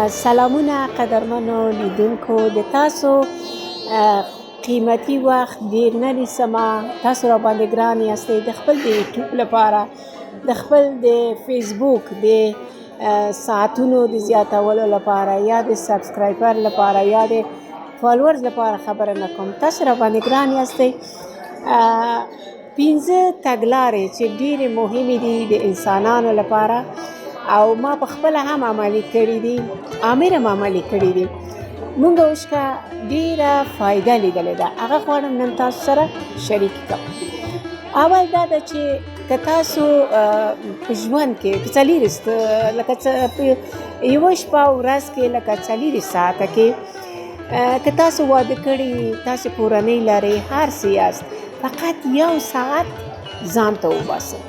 سلامونه قدرمنو لیدونکو، د تاسو قیمتي وخت ډیر نه نیسمه. تاسو را باندې ګران یاستئ د خپل د یوټیوب لپاره، د خپل د فیسبوک د ساعتونو د زیاتولو لپاره یا د سبسکرایبر لپاره یا د فالوورز لپاره خبره نه کوم. تاسو را باندې ګران یاستئ. 15 تګلارې چې ډېرې مهمې دي د انسانانو لپاره او ما په خپله هم عملي کړي دي، عامر هم عملي کړي دي. مونږ اوس که ډېره فایده لیدلې ده، هغه غواړم نن تاسو سره شریک کړم. اول دا ده چې که تاسو په ژوند کې څلېرویشت لکه یوه شپه او ورځ کې لکه 40 ساعته کې که تاسو واده کړي، تاسو کورنۍ لرئ، هر څه یاست، فقط 1 ساعت ځان ته وباسئ.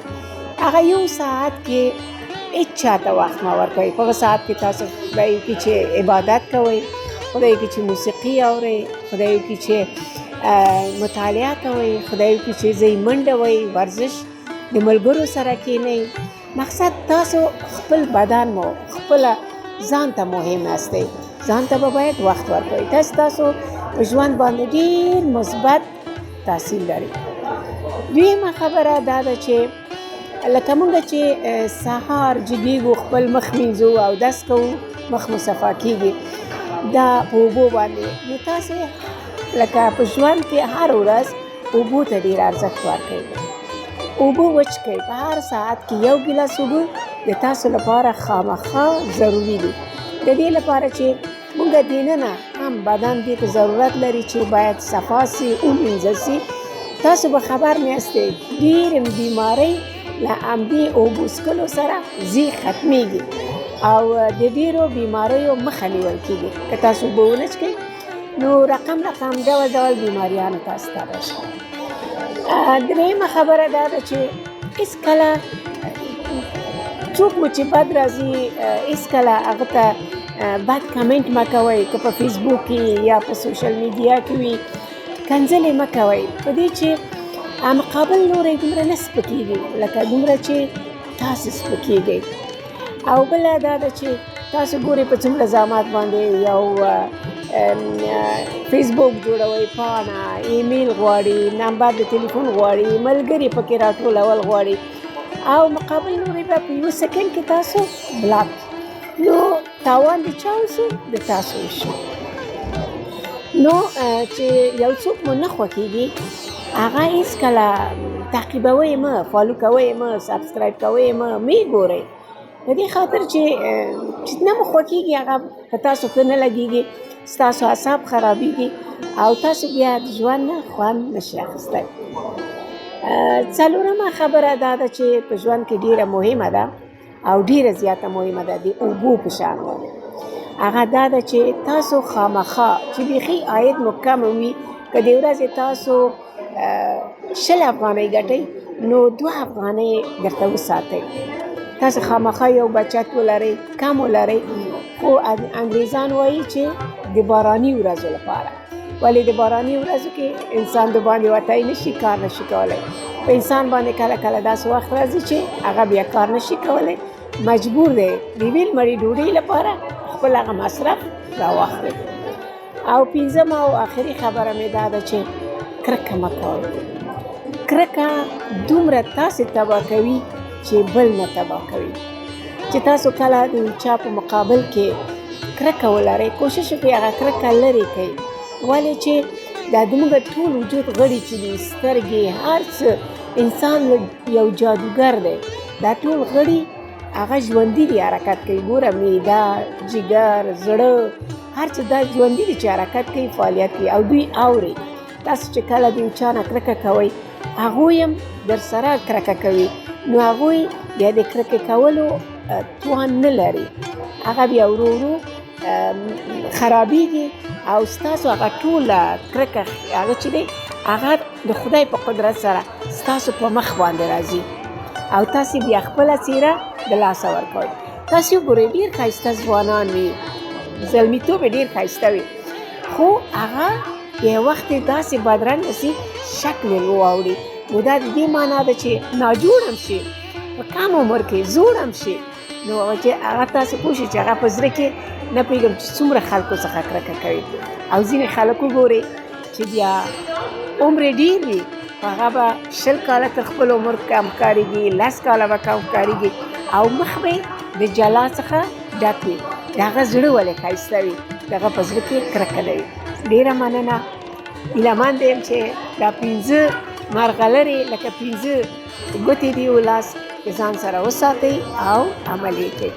هغه 1 ساعت کې هیڅ چاته وخت مه ورکوئ. په هغه ساعت کې تاسو خدای وکړي چې عبادت کوئ، خدای وکړي چې موسیقي اورئ، خدای وکړي چې مطالعه کوئ، خدای وکړي چې ځئ منډه وئ، ورزش د ملګرو سره کښېنئ. مقصد تاسو خپل بدن مو خپله ځان ته مهم یاستئ، ځان ته به باید وخت ورکوئ. تاسو په ژوند باندې ډېر مثبت تاثیر لري. دویمه خبره دا ده چې لکه مونږ چې سهار جګېږو، خپل مخ مینځو او اودس کوو، مخ مو صفا کېږي دا په اوبو باندې. نو تاسې لکه په ژوند کې هر ورځ اوبو ته ډېر ارزښت ورکوئ. اوبه وچکئ. په هر ساعت کې 1 ګیلاس اوبه د تاسو لپاره خامخا ضروري دي. د دې لپاره چې مونږ دننه هم بدن دې ته ضرورت لري چې باید صفا سي، ومینځل سي. تاسو به خبر نه یاستئ ډېرې بیمارۍ له همدې اوبو څښلو سره ځي ختمیږي او د ډېرو بیماریو مخه نیول کېږي. که تاسو اوبه ونه څښئ نو رقم ډول ډول بیماریانو تاسو ته راشي. درېیمه خبره دا ده چې هېڅکله څوک مو چې بد راځي هېڅکله هغه ته بد کمنټ مه کوئ. که په فیسبوک کې یا په سوشل میډیا کې وي، کنځلې مه کوئ. په دې چې مقابل نوری دومره نه سپکېږي لکه دومره چې تاسو سپکېږئ. او بله دا ده چې تاسو ګورئ په څومره زحمت باندې یو فیسبوک جوړوئ، پاڼه، ایمیل غواړي، نمبر د تلیفون غواړي، ملګري پکې راټولول غواړي او مقابل نوری به په 1 سکنډ کې تاسو بلاک. نو تاوان د چا وشو؟ د تاسو وشو. نو چې یو څوک مو نه خوښېږي هغه هېڅکله تعقیبوئ مه، فالو کوئ مه، سبسکرایب کوئ مه، مې ګورئ. په دې خاطر چې نه مو خوښېږي هغه په تاسو ښه نه لګېږي، ستاسو اعصاب خرابېږي او تاسو بیا د ژوند نه خوند نشئ اخیستی. څلورمه خبره دا ده چې په ژوند کې ډېره مهمه ده او ډېره زیاته مهمه ده د اوبو په شان باندې. هغه دا ده چې تاسو خامخا چې بیخي عاید مو کم وي، که د ورځې تاسو 20 افغانۍ ګټئ نو 2 افغانۍ درته وساتئ. تاسو خامخا یو بچت ولرئ، کم ولرئ. خو انګریزان وایي چې د باراني ورځو لپاره. ولې د باراني ورځو کې انسان د باندې وتای نشي، کار نشي کولی. په انسان باندې کله کله داسې وخت راځي چې هغه بیا کار نشي کولی، مجبور دی د یوې لمړۍ ډوډۍ لپاره خپل هغه مصرف راواخلي. او 5مه او آخري خبره مې دا ده چې کرکه مه کوئ. کرکه دومره تاسې تباه کوي چې بل نه تباه کوي. چې تاسو کله د چا په مقابل کې کرکه ولرئ، کوشش وکړئ هغه کرکه لرې کړئ. ولې چې دا زموږ ټول وجود غړي چې دي، سترګې، هر څه، انسان یو جادوګر دی. دا ټول غړي هغه ژوندي دي، حرکت کوي. ګوره معده، جگر، زړه، هر څه دا ژوندي دي چې حرکت کوي، فعالیت کوي او دوی اوري. تاسو چې کله د یو چا نه کرکه کوئ هغوی هم در سره کرکه کوي، نو هغوی بیا د کرکې کولو توان نه لري. هغه بیا ورو ورو خرابېږي او ستاسو هغه ټوله کرکه هغه چې دی هغه د خدای په قدرت سره ستاسو په مخ باندې راځي او تاسې بیا خپله څېره د لاسه ورکوئ. تاسې وګورئ ډېر ښایسته ځوانان وي، زلمیتوب یې ډېر ښایسته وي، خو هغه یو وخت یې داسې بدرنګه سي، شکل یې واوړي. نو دا د دې معنا ده چې ناجوړ هم شي، په کم عمر کې زوړ هم شي، نو چې هغه تاسو پوه شئ چې هغه په زړه کې نه پوهېږم چې څومره خلکو څخه کرکه کوي او ځینې خلک وګورئ چې بیا عمر یې ډېر وي هغه به 20 کاله تر خپل عمر کم کارېږي 10 کاله به کم کارېږي او مخ به یې د جلا څخه ډک وي د هغه زړه ولې ښایسته وي د هغه په زړه کې کرکه نه وي. ډېره مننه. هیله مند یم چې دا 15 مرغلرې لکه 15 ګوتې دي او لاس د ځان سره وساتئ او عمل یې کړئ.